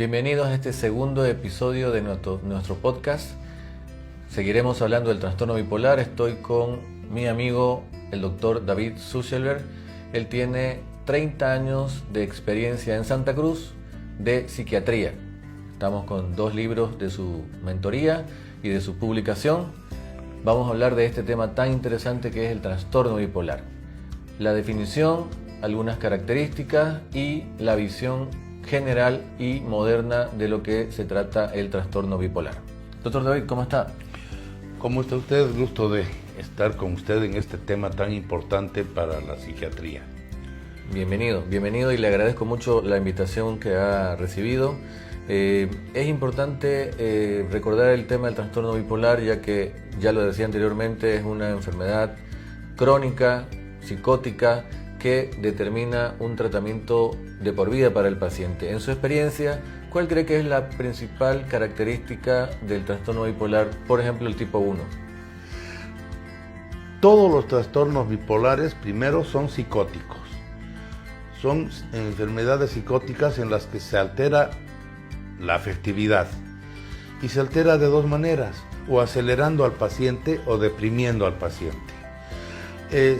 Bienvenidos a este segundo episodio de nuestro podcast. Seguiremos hablando del trastorno bipolar. Estoy con mi amigo, el doctor David Sushelberg. Él tiene 30 años de experiencia en Santa Cruz de psiquiatría. Estamos con 2 libros de su mentoría y de su publicación. Vamos a hablar de este tema tan interesante que es el trastorno bipolar. La definición, algunas características y la visión general y moderna de lo que se trata el trastorno bipolar. Doctor David, ¿cómo está? ¿Cómo está usted? Gusto de estar con usted en este tema tan importante para la psiquiatría. Bienvenido y le agradezco mucho la invitación que ha recibido. Es importante recordar el tema del trastorno bipolar, ya que, ya lo decía anteriormente, es una enfermedad crónica, psicótica, que determina un tratamiento de por vida para el paciente. En su experiencia, ¿cuál cree que es la principal característica del trastorno bipolar, por ejemplo, el tipo 1? Todos los trastornos bipolares, primero, son psicóticos. Son enfermedades psicóticas en las que se altera la afectividad. Y se altera de 2 maneras, o acelerando al paciente o deprimiendo al paciente.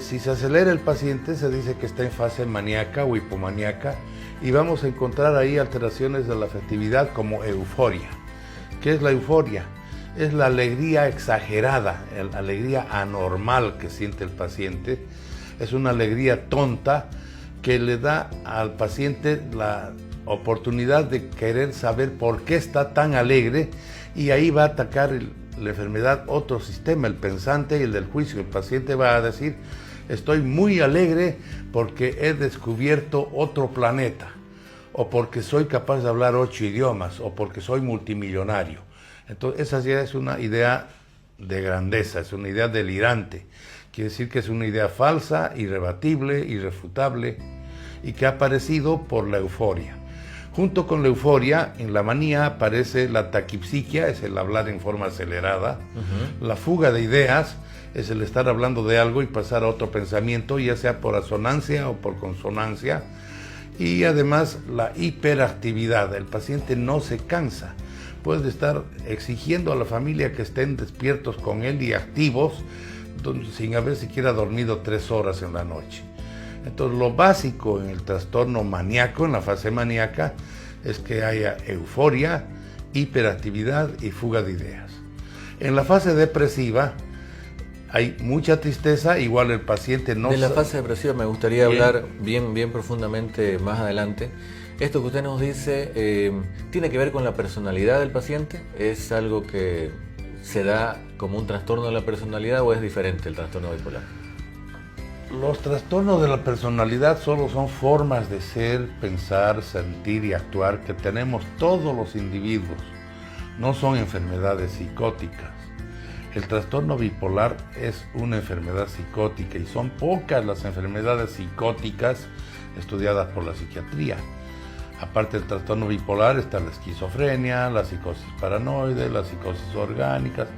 Si se acelera el paciente, se dice que está en fase maníaca o hipomaníaca, y vamos a encontrar ahí alteraciones de la afectividad como euforia. ¿Qué es la euforia? Es la alegría exagerada, la alegría anormal que siente el paciente. Es una alegría tonta que le da al paciente la oportunidad de querer saber por qué está tan alegre, y ahí va a atacar la enfermedad otro sistema, el pensante y el del juicio. El paciente va a decir: estoy muy alegre porque he descubierto otro planeta, o porque soy capaz de hablar 8 idiomas, o porque soy multimillonario. Entonces esa ya es una idea de grandeza, es una idea delirante. Quiere decir que es una idea falsa, irrebatible, irrefutable, y que ha aparecido por la euforia. Junto con la euforia, en la manía aparece la taquipsiquia, es el hablar en forma acelerada. La fuga de ideas es el estar hablando de algo y pasar a otro pensamiento, ya sea por asonancia o por consonancia. Y además la hiperactividad, el paciente no se cansa. Puede estar exigiendo a la familia que estén despiertos con él y activos, sin haber siquiera dormido 3 horas en la noche. Entonces, lo básico en el trastorno maníaco, en la fase maníaca, es que haya euforia, hiperactividad y fuga de ideas. En la fase depresiva hay mucha tristeza, igual el paciente no... De la fase depresiva me gustaría hablar bien profundamente más adelante. Esto que usted nos dice, ¿tiene que ver con la personalidad del paciente? ¿Es algo que se da como un trastorno de la personalidad o es diferente el trastorno bipolar? Los trastornos de la personalidad solo son formas de ser, pensar, sentir y actuar que tenemos todos los individuos. No son enfermedades psicóticas. El trastorno bipolar es una enfermedad psicótica, y son pocas las enfermedades psicóticas estudiadas por la psiquiatría. Aparte del trastorno bipolar está la esquizofrenia, la psicosis paranoide, las psicosis orgánicas.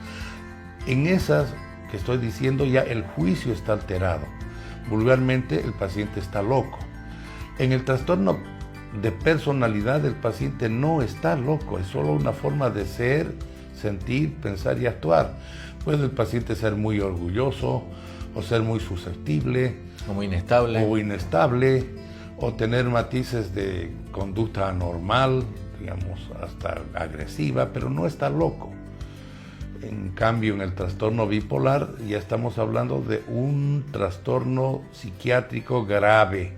En esas que estoy diciendo ya el juicio está alterado. Vulgarmente, el paciente está loco. En el trastorno de personalidad, el paciente no está loco, es solo una forma de ser, sentir, pensar y actuar. Puede el paciente ser muy orgulloso, o ser muy susceptible, o muy inestable, o tener matices de conducta anormal, digamos, hasta agresiva, pero no está loco. En cambio, en el trastorno bipolar ya estamos hablando de un trastorno psiquiátrico grave.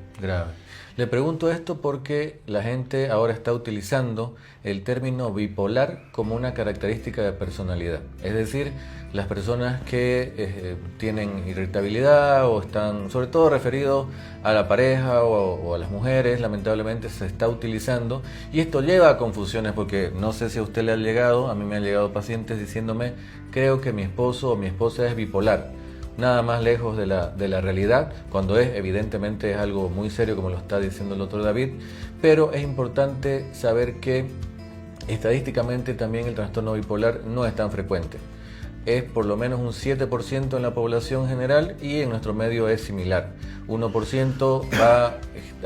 Le pregunto esto porque la gente ahora está utilizando el término bipolar como una característica de personalidad. Es decir, las personas que tienen irritabilidad o están, sobre todo referido a la pareja o a las mujeres, lamentablemente se está utilizando, y esto lleva a confusiones, porque no sé si a usted le ha llegado, a mí me han llegado pacientes diciéndome: creo que mi esposo o mi esposa es bipolar. Nada más lejos de la realidad, cuando evidentemente es algo muy serio, como lo está diciendo el doctor David, pero es importante saber que estadísticamente también el trastorno bipolar no es tan frecuente. Es por lo menos un 7% en la población general, y en nuestro medio es similar. 1% va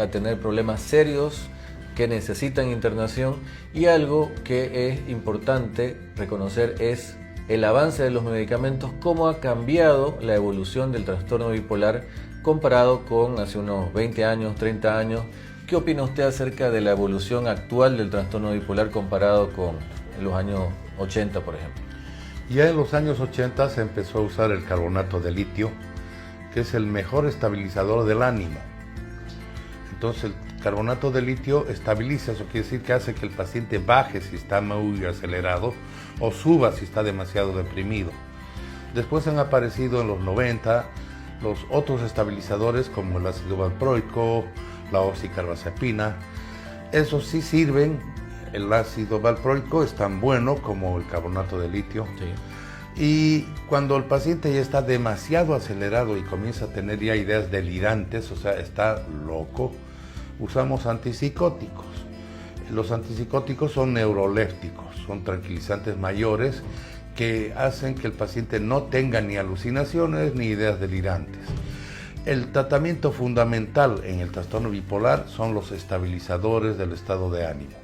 a tener problemas serios que necesitan internación, y algo que es importante reconocer es el avance de los medicamentos, cómo ha cambiado la evolución del trastorno bipolar comparado con hace unos 20 años, 30 años. ¿Qué opina usted acerca de la evolución actual del trastorno bipolar comparado con los años 80, por ejemplo? Ya en los años 80 se empezó a usar el carbonato de litio, que es el mejor estabilizador del ánimo. Entonces el carbonato de litio estabiliza, eso quiere decir que hace que el paciente baje si está muy acelerado o suba si está demasiado deprimido. Después han aparecido en los 90 los otros estabilizadores como el ácido valproico, la oxicarbazepina. Esos sí sirven. El ácido valproico es tan bueno como el carbonato de litio. Sí. Y cuando el paciente ya está demasiado acelerado y comienza a tener ya ideas delirantes, o sea, está loco, usamos antipsicóticos. Los antipsicóticos son neurolépticos, son tranquilizantes mayores que hacen que el paciente no tenga ni alucinaciones ni ideas delirantes. El tratamiento fundamental en el trastorno bipolar son los estabilizadores del estado de ánimo.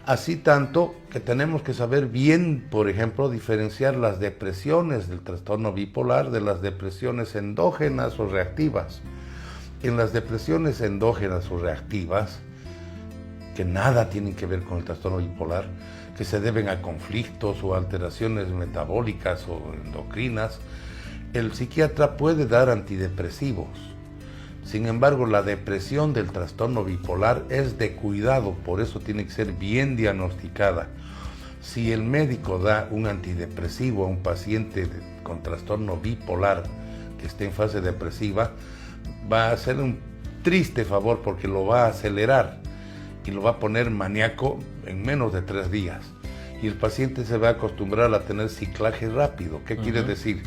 Así tanto que tenemos que saber bien, por ejemplo, diferenciar las depresiones del trastorno bipolar de las depresiones endógenas o reactivas. En las depresiones endógenas o reactivas, que nada tienen que ver con el trastorno bipolar, que se deben a conflictos o alteraciones metabólicas o endocrinas, el psiquiatra puede dar antidepresivos. Sin embargo, la depresión del trastorno bipolar es de cuidado, por eso tiene que ser bien diagnosticada. Si el médico da un antidepresivo a un paciente con trastorno bipolar que esté en fase depresiva, va a hacer un triste favor porque lo va a acelerar y lo va a poner maníaco en menos de 3 días. Y el paciente se va a acostumbrar a tener ciclaje rápido. ¿Qué quiere decir?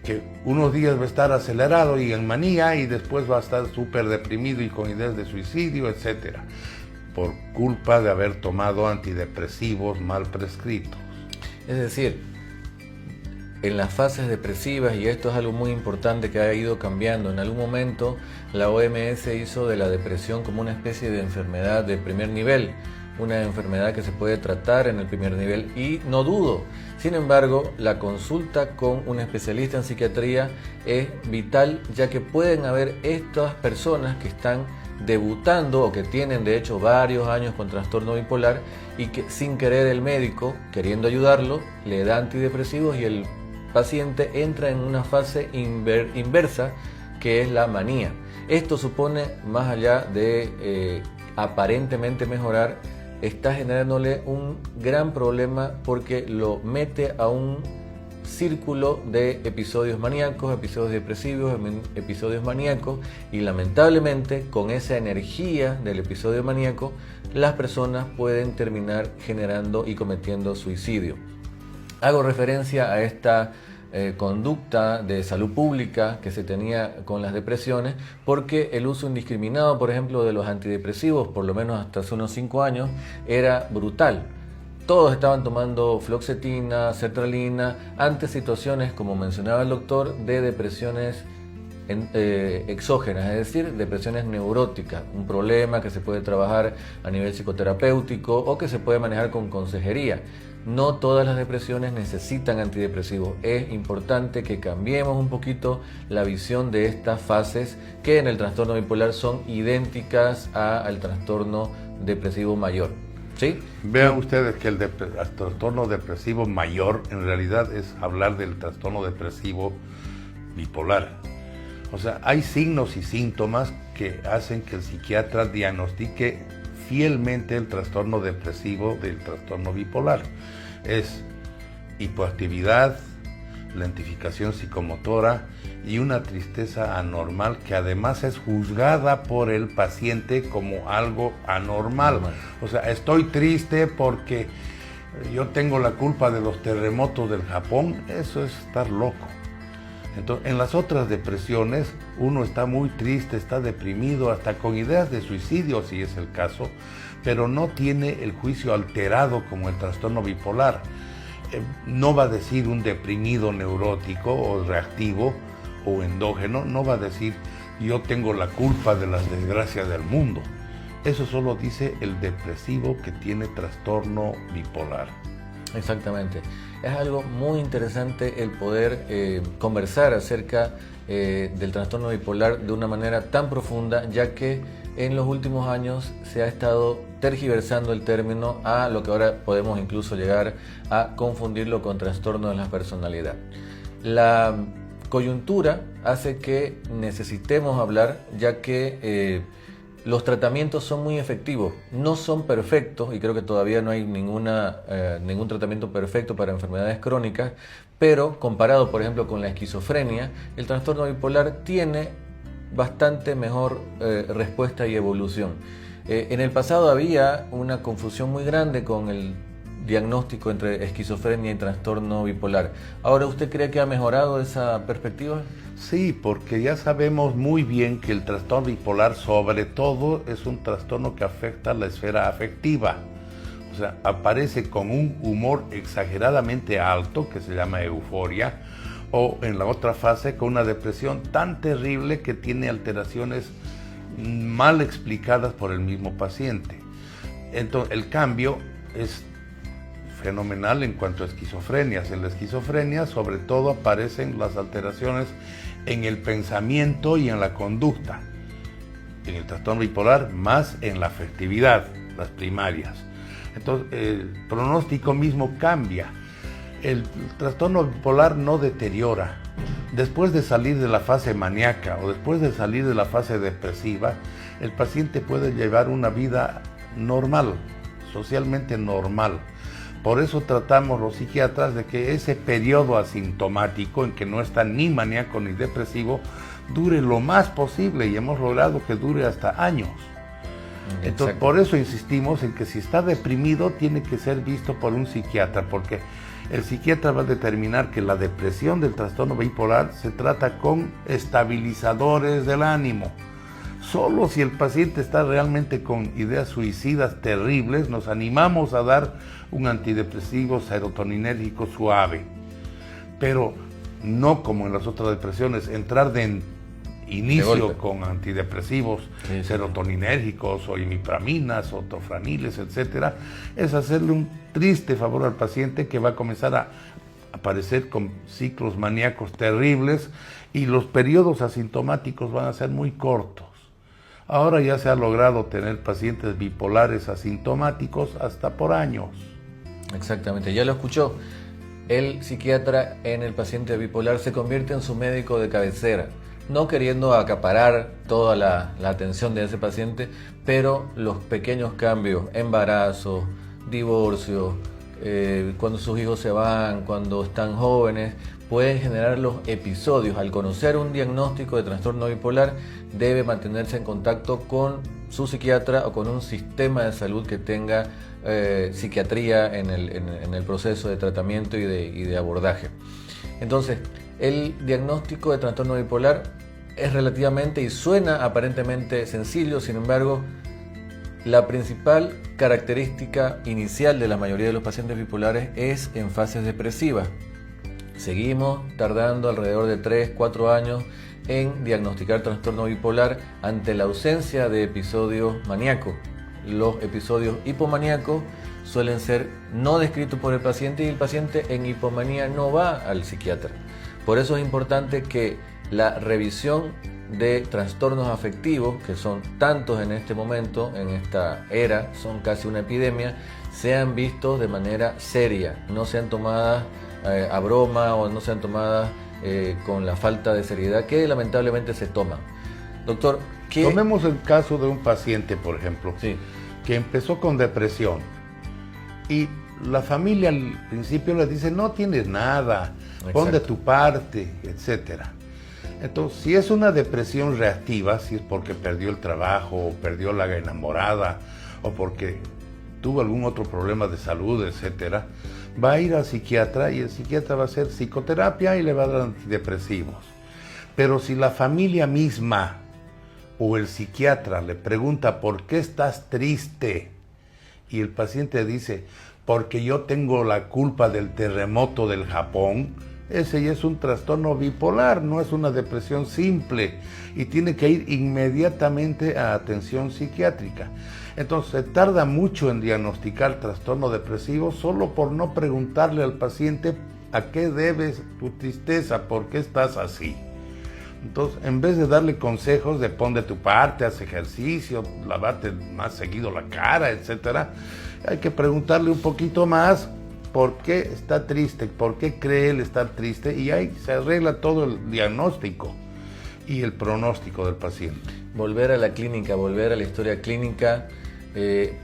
Que unos días va a estar acelerado y en manía y después va a estar súper deprimido y con ideas de suicidio, etc. Por culpa de haber tomado antidepresivos mal prescritos. Es decir, en las fases depresivas, y esto es algo muy importante que ha ido cambiando, en algún momento la OMS hizo de la depresión como una especie de enfermedad de primer nivel, una enfermedad que se puede tratar en el primer nivel, y no dudo. Sin embargo, la consulta con un especialista en psiquiatría es vital, ya que pueden haber estas personas que están debutando o que tienen de hecho varios años con trastorno bipolar y que sin querer el médico, queriendo ayudarlo, le da antidepresivos y el paciente entra en una fase inversa, que es la manía. Esto supone, más allá de aparentemente mejorar, está generándole un gran problema porque lo mete a un círculo de episodios maníacos, episodios depresivos, episodios maníacos, y lamentablemente con esa energía del episodio maníaco las personas pueden terminar generando y cometiendo suicidio. Hago referencia a esta conducta de salud pública que se tenía con las depresiones, porque el uso indiscriminado, por ejemplo, de los antidepresivos, por lo menos hasta hace unos 5 años, era brutal. Todos estaban tomando fluoxetina, sertralina, ante situaciones, como mencionaba el doctor, de depresiones exógenas, es decir, depresiones neuróticas, un problema que se puede trabajar a nivel psicoterapéutico o que se puede manejar con consejería. No todas las depresiones necesitan antidepresivos. Es importante que cambiemos un poquito la visión de estas fases que en el trastorno bipolar son idénticas al trastorno depresivo mayor. ¿Sí? Vean ustedes que el trastorno depresivo mayor en realidad es hablar del trastorno depresivo bipolar. O sea, hay signos y síntomas que hacen que el psiquiatra diagnostique fielmente el trastorno depresivo del trastorno bipolar. Es hipoactividad, lentificación psicomotora y una tristeza anormal que además es juzgada por el paciente como algo anormal. O sea, estoy triste porque yo tengo la culpa de los terremotos del Japón. Eso es estar loco. Entonces, en las otras depresiones, uno está muy triste, está deprimido, hasta con ideas de suicidio, si es el caso, pero no tiene el juicio alterado como el trastorno bipolar. No va a decir un deprimido neurótico o reactivo o endógeno, no va a decir yo tengo la culpa de las desgracias del mundo. Eso solo dice el depresivo que tiene trastorno bipolar. Exactamente. Es algo muy interesante el poder conversar acerca del trastorno bipolar de una manera tan profunda, ya que en los últimos años se ha estado tergiversando el término a lo que ahora podemos incluso llegar a confundirlo con trastorno de la personalidad. La coyuntura hace que necesitemos hablar, ya que los tratamientos son muy efectivos, no son perfectos y creo que todavía no hay ningún tratamiento perfecto para enfermedades crónicas, pero comparado por ejemplo con la esquizofrenia, el trastorno bipolar tiene bastante mejor respuesta y evolución. En el pasado había una confusión muy grande con el diagnóstico entre esquizofrenia y trastorno bipolar. ¿Ahora usted cree que ha mejorado esa perspectiva? Sí, porque ya sabemos muy bien que el trastorno bipolar sobre todo es un trastorno que afecta a la esfera afectiva. O sea, aparece con un humor exageradamente alto, que se llama euforia, o en la otra fase con una depresión tan terrible que tiene alteraciones mal explicadas por el mismo paciente. Entonces, el cambio es fenomenal en cuanto a esquizofrenias. En la esquizofrenia, sobre todo, aparecen las alteraciones en el pensamiento y en la conducta. En el trastorno bipolar, más en la afectividad, las primarias. Entonces, el pronóstico mismo cambia. El trastorno bipolar no deteriora. Después de salir de la fase maníaca o después de salir de la fase depresiva, el paciente puede llevar una vida normal, socialmente normal. Por eso tratamos los psiquiatras de que ese periodo asintomático en que no está ni maníaco ni depresivo dure lo más posible, y hemos logrado que dure hasta años. Entonces, por eso insistimos en que si está deprimido tiene que ser visto por un psiquiatra, porque el psiquiatra va a determinar que la depresión del trastorno bipolar se trata con estabilizadores del ánimo. Solo si el paciente está realmente con ideas suicidas terribles, nos animamos a dar un antidepresivo serotoninérgico suave. Pero no como en las otras depresiones, entrar de inicio con antidepresivos serotoninérgicos o imipraminas o tofraniles, etcétera, es hacerle un triste favor al paciente, que va a comenzar a aparecer con ciclos maníacos terribles y los periodos asintomáticos van a ser muy cortos. Ahora ya se ha logrado tener pacientes bipolares asintomáticos hasta por años. Exactamente, ya lo escuchó. El psiquiatra en el paciente bipolar se convierte en su médico de cabecera, no queriendo acaparar toda la atención de ese paciente, pero los pequeños cambios, embarazo, divorcio, cuando sus hijos se van, cuando están jóvenes, pueden generar los episodios. Al conocer un diagnóstico de trastorno bipolar, debe mantenerse en contacto con su psiquiatra o con un sistema de salud que tenga psiquiatría en el proceso de tratamiento y de abordaje. Entonces, el diagnóstico de trastorno bipolar es relativamente y suena aparentemente sencillo, sin embargo, la principal característica inicial de la mayoría de los pacientes bipolares es en fases depresivas. Seguimos tardando alrededor de 3-4 años en diagnosticar trastorno bipolar ante la ausencia de episodios maníacos. Los episodios hipomaníacos suelen ser no descritos por el paciente, y el paciente en hipomanía no va al psiquiatra. Por eso es importante que la revisión de trastornos afectivos, que son tantos en este momento, en esta era, son casi una epidemia, sean vistos de manera seria, no sean tomadas a broma o no sean tomadas con la falta de seriedad que lamentablemente se toman. Doctor, tomemos el caso de un paciente, por ejemplo, que empezó con depresión y la familia al principio le dice: no tienes nada, pon de tu parte, etcétera. Entonces, si es una depresión reactiva, si es porque perdió el trabajo o perdió la enamorada o porque tuvo algún otro problema de salud, etcétera, va a ir al psiquiatra y el psiquiatra va a hacer psicoterapia y le va a dar antidepresivos. Pero si la familia misma o el psiquiatra le pregunta: ¿por qué estás triste? Y el paciente dice: porque yo tengo la culpa del terremoto del Japón, ese ya es un trastorno bipolar, no es una depresión simple y tiene que ir inmediatamente a atención psiquiátrica. Entonces se tarda mucho en diagnosticar trastorno depresivo solo por no preguntarle al paciente a qué debes tu tristeza, por qué estás así. Entonces, en vez de darle consejos de pon de tu parte, haz ejercicio, lavarte más seguido la cara, etcétera, hay que preguntarle un poquito más por qué está triste, por qué cree él estar triste, y ahí se arregla todo el diagnóstico y el pronóstico del paciente. Volver a la clínica, volver a la historia clínica,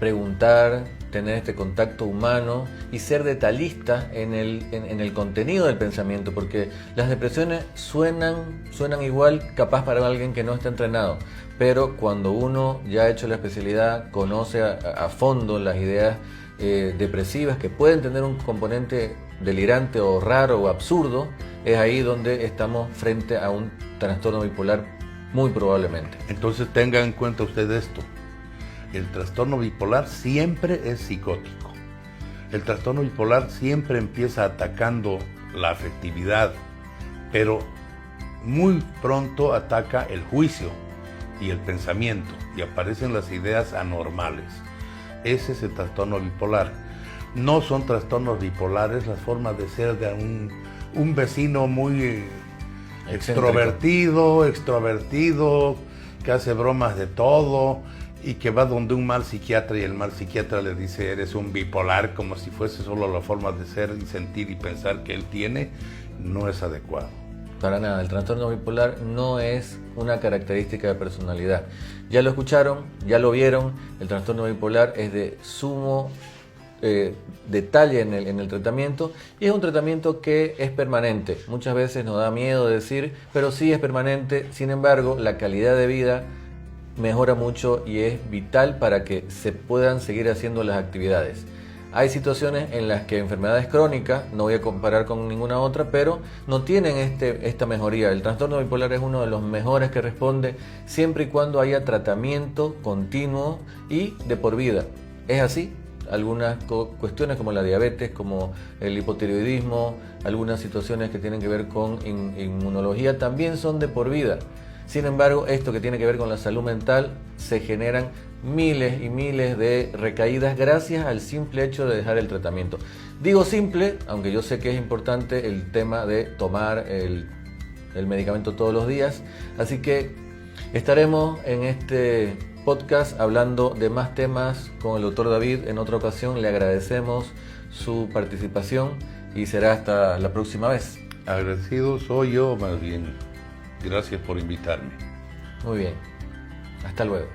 preguntar, tener este contacto humano y ser detalhista en el contenido del pensamiento, porque las depresiones suenan igual capaz para alguien que no está entrenado, pero cuando uno ya ha hecho la especialidad, conoce a fondo las ideas depresivas que pueden tener un componente delirante o raro o absurdo, es ahí donde estamos frente a un trastorno bipolar muy probablemente. Entonces tenga en cuenta usted esto. El trastorno bipolar siempre es psicótico. El trastorno bipolar siempre empieza atacando la afectividad, pero muy pronto ataca el juicio y el pensamiento y aparecen las ideas anormales. Ese es el trastorno bipolar. No son trastornos bipolares las formas de ser de un vecino muy extrovertido, que hace bromas de todo y que va donde un mal psiquiatra y el mal psiquiatra le dice eres un bipolar, como si fuese solo la forma de ser y sentir y pensar que él tiene. No es adecuado. Para nada, el trastorno bipolar no es una característica de personalidad. Ya lo escucharon, ya lo vieron, el trastorno bipolar es de sumo detalle en el tratamiento, y es un tratamiento que es permanente. Muchas veces nos da miedo decir, pero sí es permanente. Sin embargo, la calidad de vida mejora mucho y es vital para que se puedan seguir haciendo las actividades. Hay situaciones en las que enfermedades crónicas, no voy a comparar con ninguna otra, pero no tienen esta mejoría. El trastorno bipolar es uno de los mejores que responde siempre y cuando haya tratamiento continuo y de por vida. Es así. Algunas cuestiones como la diabetes, como el hipotiroidismo, algunas situaciones que tienen que ver con inmunología también son de por vida. Sin embargo, esto que tiene que ver con la salud mental, se generan miles y miles de recaídas gracias al simple hecho de dejar el tratamiento. Digo simple, aunque yo sé que es importante el tema de tomar el medicamento todos los días. Así que estaremos en este podcast hablando de más temas con el doctor David en otra ocasión. Le agradecemos su participación y será hasta la próxima vez. Agradecido soy yo, más bien. Gracias por invitarme. Muy bien. Hasta luego.